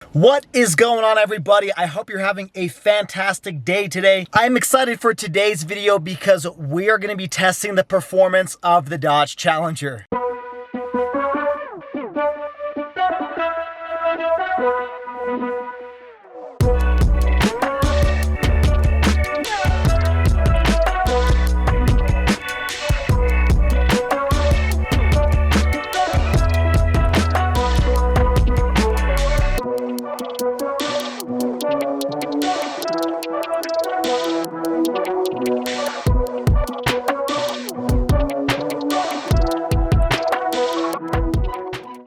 What is going on, everybody? I hope you're having a fantastic day today. I'm excited for today's video because we are going to be testing the performance of the Dodge Challenger.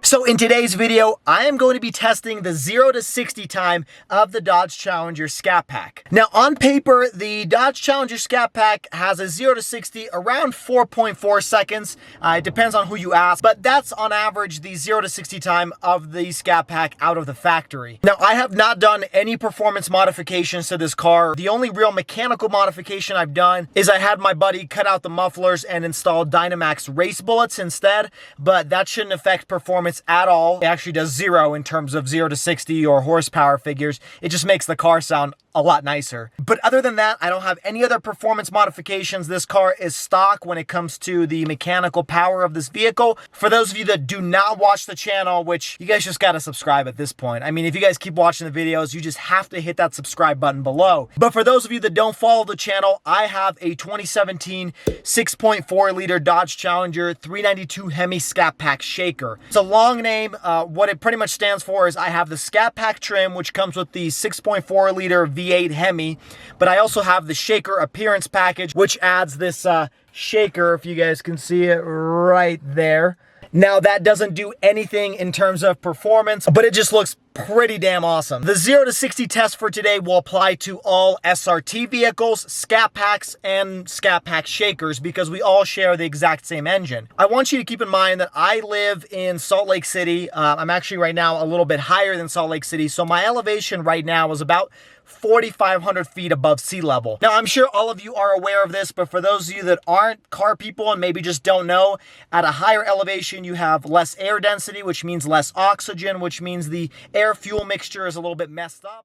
So in today's video, I am going to be testing the 0 to 60 time of the Dodge Challenger Scat Pack. Now on paper, the Dodge Challenger Scat Pack has a 0 to 60 around 4.4 seconds. It depends on who you ask, but that's on average the 0 to 60 time of the Scat Pack out of the factory. Now I have not done any performance modifications to this car. The only real mechanical modification I've done is I had my buddy cut out the mufflers and install Dynamax race bullets instead, but that shouldn't affect performance at all. It actually does 0 in terms of 0 to 60 or horsepower figures. It just makes the car sound a lot nicer. But other than that, I don't have any other performance modifications. This car is stock when it comes to the mechanical power of this vehicle. For those of you that do not watch the channel, which you guys just gotta subscribe at this point. I mean, if you guys keep watching the videos, you just have to hit that subscribe button below. But for those of you that don't follow the channel, I have a 2017 6.4 liter Dodge Challenger 392 Hemi Scat Pack Shaker. It's a long name. What it pretty much stands for is I have the Scat Pack trim, which comes with the 6.4 liter V8 Hemi, but I also have the Shaker appearance package, which adds this shaker, if you guys can see it right there. Now that doesn't do anything in terms of performance, but it just looks pretty damn awesome. The 0 to 60 test for today will apply to all SRT vehicles, Scat Packs, and Scat Pack Shakers because we all share the exact same engine. I want you to keep in mind that I live in Salt Lake City. I'm actually right now a little bit higher than Salt Lake City, so my elevation right now is about 4,500 feet above sea level. Now, I'm sure all of you are aware of this, but for those of you that aren't car people and maybe just don't know, at a higher elevation, you have less air density, which means less oxygen, which means the air-fuel mixture is a little bit messed up.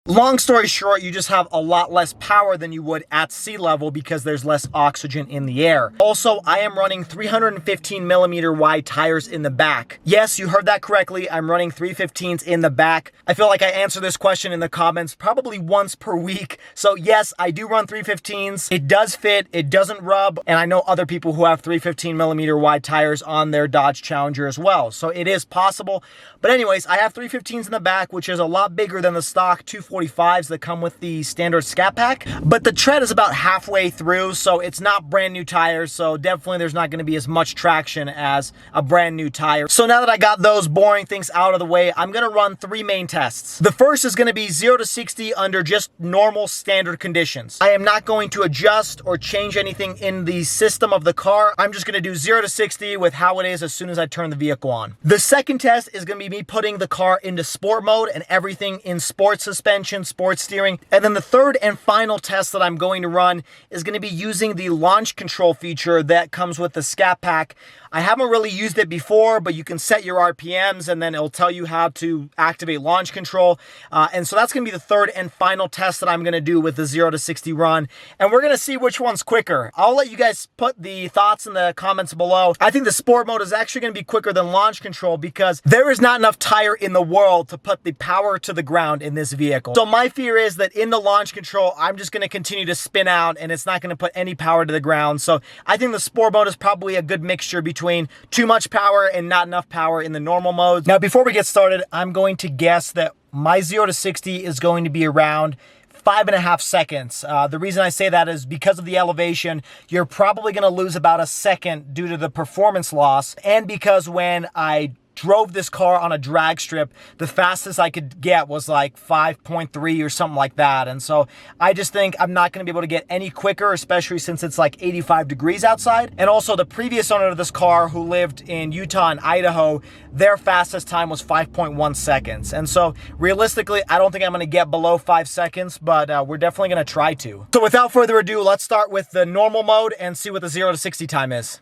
Long story short, you just have a lot less power than you would at sea level because there's less oxygen in the air. Also, I am running 315 millimeter wide tires in the back. Yes, you heard that correctly. I'm running 315s in the back. I feel like I answer this question in the comments probably once per week. So yes, I do run 315s. It does fit, it doesn't rub, and I know other people who have 315 millimeter wide tires on their Dodge Challenger as well. So it is possible. But anyways, I have 315s in the back, which is a lot bigger than the stock 245s that come with the standard Scat Pack. But the tread is about halfway through, so it's not brand new tires. So definitely there's not going to be as much traction as a brand new tire. So now that I got those boring things out of the way, I'm going to run 3 main tests. The first is going to be 0 to 60 under just normal standard conditions. I am not going to adjust or change anything in the system of the car. I'm just going to do 0 to 60 with how it is as soon as I turn the vehicle on. The second test is going to be me putting the car into sport mode and everything in sport suspension, sport steering. And then the third and final test that I'm going to run is going to be using the launch control feature that comes with the Scat Pack. I haven't really used it before, but you can set your RPMs and then it'll tell you how to activate launch control. And so that's going to be the third and final test that I'm going to do with the 0 to 60 run. And we're going to see which one's quicker. I'll let you guys put the thoughts in the comments below. I think the sport mode is actually going to be quicker than launch control because there is not enough tire in the world to put the power to the ground in this vehicle. So my fear is that in the launch control, I'm just going to continue to spin out and it's not going to put any power to the ground. So I think the sport mode is probably a good mixture between too much power and not enough power in the normal mode. Now, before we get started, I'm going to guess that my 0 to 60 is going to be around 5.5 seconds. The reason I say that is because of the elevation, you're probably going to lose about a second due to the performance loss, and because when I drove this car on a drag strip, the fastest I could get was like 5.3 or something like that. And so I just think I'm not going to be able to get any quicker, especially since it's like 85 degrees outside. And also the previous owner of this car who lived in Utah and Idaho, their fastest time was 5.1 seconds. And so realistically, I don't think I'm going to get below 5 seconds, but we're definitely going to try to. So without further ado, let's start with the normal mode and see what the 0 to 60 time is.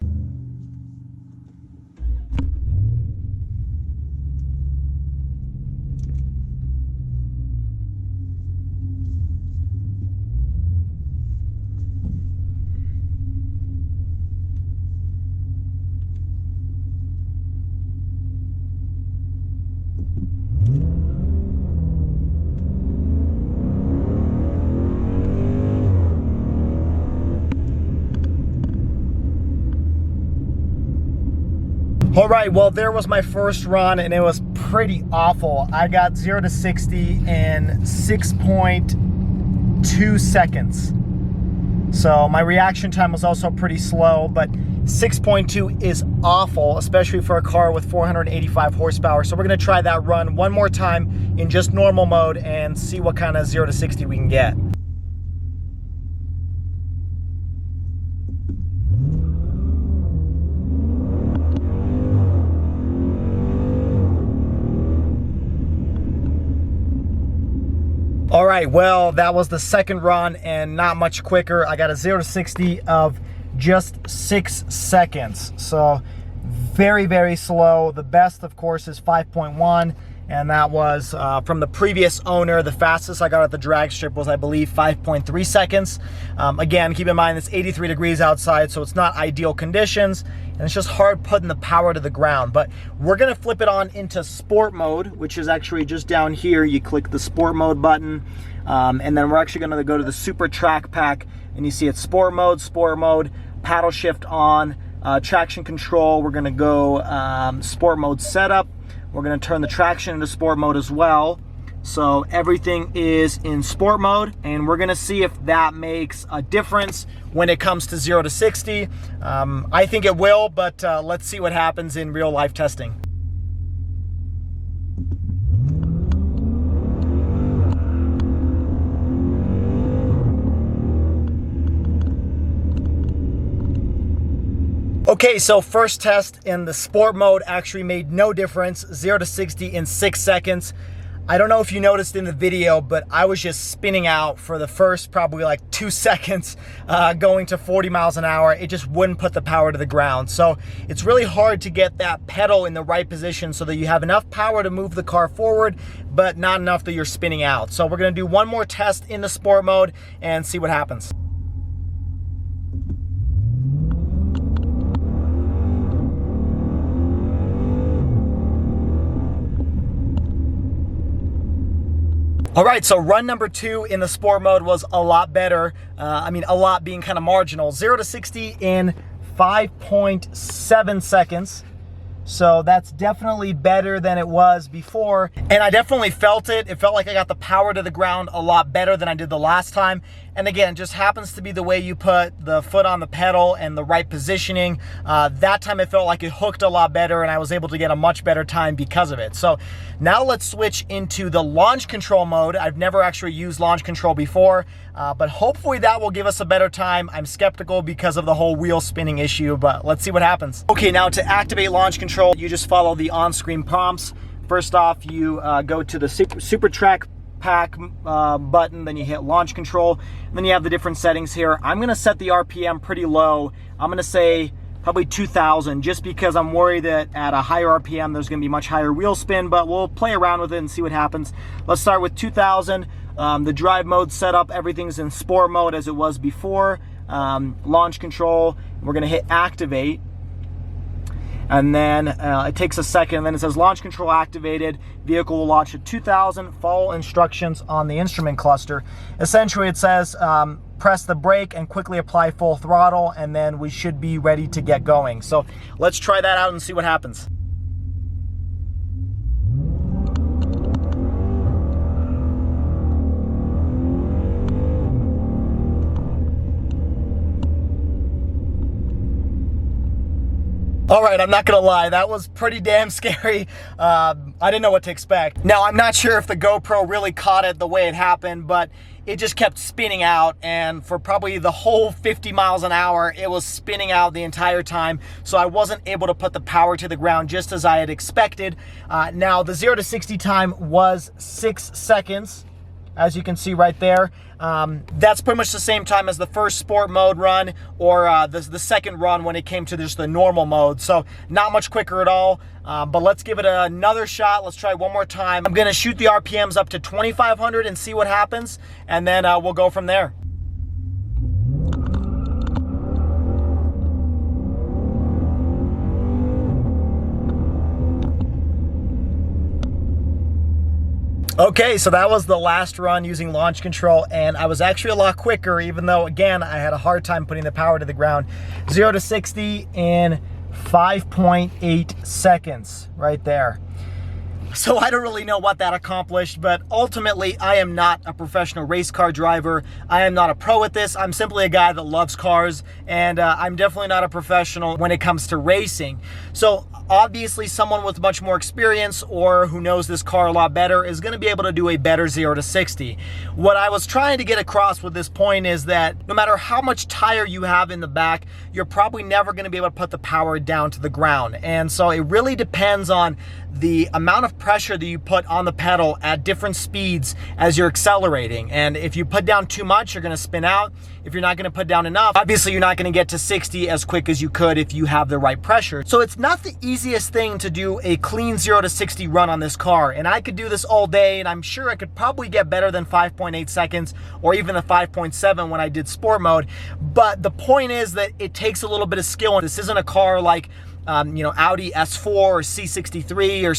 All right, well, there was my first run, and it was pretty awful. I got 0 to 60 in 6.2 seconds. So my reaction time was also pretty slow, but 6.2 is awful, especially for a car with 485 horsepower. So we're gonna try that run one more time in just normal mode and see what kind of 0 to 60 we can get. All right, well, that was the second run and not much quicker. I got a 0 to 60 of just 6 seconds. So very, very slow. The best, of course, is 5.1. And that was from the previous owner. The fastest I got at the drag strip was, I believe, 5.3 seconds. Again, keep in mind it's 83 degrees outside, so it's not ideal conditions. And it's just hard putting the power to the ground. But we're gonna flip it on into sport mode, which is actually just down here. You click the sport mode button, and then we're actually gonna go to the Super Track Pack, and you see it's sport mode, paddle shift on, traction control. We're gonna go sport mode setup. We're gonna turn the traction into sport mode as well. So everything is in sport mode, and we're gonna see if that makes a difference when it comes to 0 to 60. I think it will, but let's see what happens in real life testing. Okay, so first test in the sport mode actually made no difference. 0 to 60 in 6 seconds. I don't know if you noticed in the video, but I was just spinning out for the first probably like 2 seconds, going to 40 miles an hour. It just wouldn't put the power to the ground. So it's really hard to get that pedal in the right position so that you have enough power to move the car forward, but not enough that you're spinning out. So we're gonna do one more test in the sport mode and see what happens. All right, so run number 2 in the sport mode was a lot better. I mean, a lot being kind of marginal. 0 to 60 in 5.7 seconds. So that's definitely better than it was before. And I definitely felt it. It felt like I got the power to the ground a lot better than I did the last time. And again, just happens to be the way you put the foot on the pedal and the right positioning. That time it felt like it hooked a lot better, and I was able to get a much better time because of it. So now let's switch into the launch control mode. I've never actually used launch control before, but hopefully that will give us a better time. I'm skeptical because of the whole wheel spinning issue, but let's see what happens. Okay, now to activate launch control, you just follow the on-screen prompts. First off, you go to the Super Track Pack button, then you hit launch control, and then you have the different settings here. I'm gonna set the RPM pretty low. I'm gonna say probably 2,000, just because I'm worried that at a higher RPM there's gonna be much higher wheel spin, but we'll play around with it and see what happens. Let's start with 2,000. The drive mode setup, everything's in sport mode as it was before. Launch control, we're gonna hit activate. And then it takes a second, and then it says launch control activated. Vehicle will launch at 2,000. Follow instructions on the instrument cluster. Essentially, it says press the brake and quickly apply full throttle, and then we should be ready to get going. So let's try that out and see what happens. All right, I'm not gonna lie, that was pretty damn scary. I didn't know what to expect. Now, I'm not sure if the GoPro really caught it the way it happened, but it just kept spinning out, and for probably the whole 50 miles an hour, it was spinning out the entire time, so I wasn't able to put the power to the ground just as I had expected. Now, the 0 to 60 time was 6 seconds, as you can see right there. That's pretty much the same time as the first sport mode run, or the second run when it came to just the normal mode. So not much quicker at all, but let's give it another shot. Let's try one more time. I'm gonna shoot the RPMs up to 2,500 and see what happens, and then we'll go from there. Okay, so that was the last run using launch control, and I was actually a lot quicker, even though, again, I had a hard time putting the power to the ground. 0 to 60 in 5.8 seconds, right there. So I don't really know what that accomplished, but ultimately I am not a professional race car driver. I am not a pro at this. I'm simply a guy that loves cars, and I'm definitely not a professional when it comes to racing. So obviously someone with much more experience or who knows this car a lot better is going to be able to do a better 0 to 60. What I was trying to get across with this point is that no matter how much tire you have in the back, you're probably never going to be able to put the power down to the ground. And so it really depends on the amount of pressure that you put on the pedal at different speeds as you're accelerating. And if you put down too much, you're going to spin out. If you're not going to put down enough, obviously you're not going to get to 60 as quick as you could if you have the right pressure. So it's not the easiest thing to do a clean 0 to 60 run on this car. And I could do this all day, and I'm sure I could probably get better than 5.8 seconds or even the 5.7 when I did sport mode. But the point is that it takes a little bit of skill. This isn't a car like Audi S4 or C63 or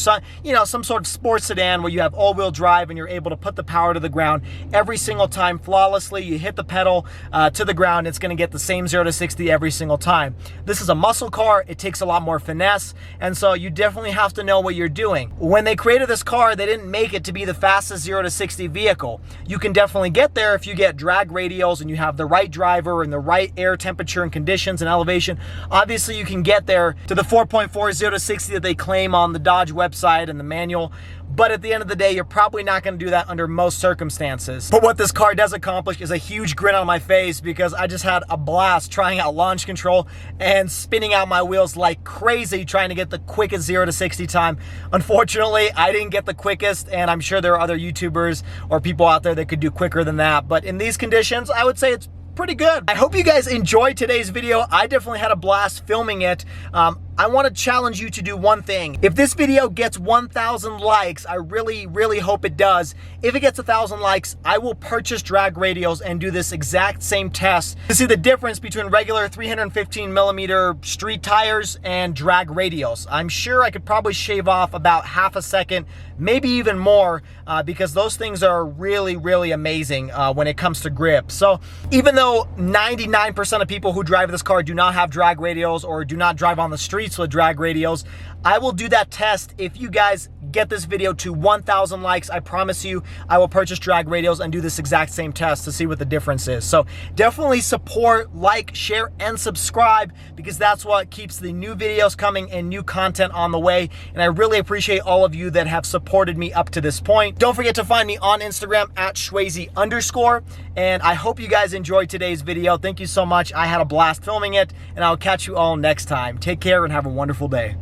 some sort of sports sedan where you have all-wheel drive and you're able to put the power to the ground every single time flawlessly. You hit the pedal to the ground, it's going to get the same 0 to 60 every single time. This is a muscle car. It takes a lot more finesse, and so you definitely have to know what you're doing. When they created this car, they didn't make it to be the fastest 0 to 60 vehicle. You can definitely get there if you get drag radials and you have the right driver and the right air temperature and conditions and elevation. Obviously, you can get there to the 4.4 0 to 60 that they claim on the Dodge website and the manual. But at the end of the day, you're probably not going to do that under most circumstances. But what this car does accomplish is a huge grin on my face, because I just had a blast trying out launch control and spinning out my wheels like crazy trying to get the quickest 0 to 60 time. Unfortunately, I didn't get the quickest, and I'm sure there are other YouTubers or people out there that could do quicker than that. But in these conditions, I would say it's pretty good. I hope you guys enjoyed today's video. I definitely had a blast filming it. I want to challenge you to do one thing. If this video gets 1,000 likes, I really hope it does. If it gets 1,000 likes, I will purchase drag radials and do this exact same test to see the difference between regular 315 millimeter street tires and drag radials. I'm sure I could probably shave off about half a second, maybe even more, because those things are really amazing when it comes to grip. So even though 99% of people who drive this car do not have drag radials or do not drive on the streets with drag radials, I will do that test if you guys get this video to 1,000 likes. I promise you I will purchase drag radials and do this exact same test to see what the difference is. So definitely support, like, share, and subscribe, because that's what keeps the new videos coming and new content on the way. And I really appreciate all of you that have supported me up to this point. Don't forget to find me on Instagram at @Schwazy_. And I hope you guys enjoyed today's video. Thank you so much. I had a blast filming it, and I'll catch you all next time. Take care and have a wonderful day.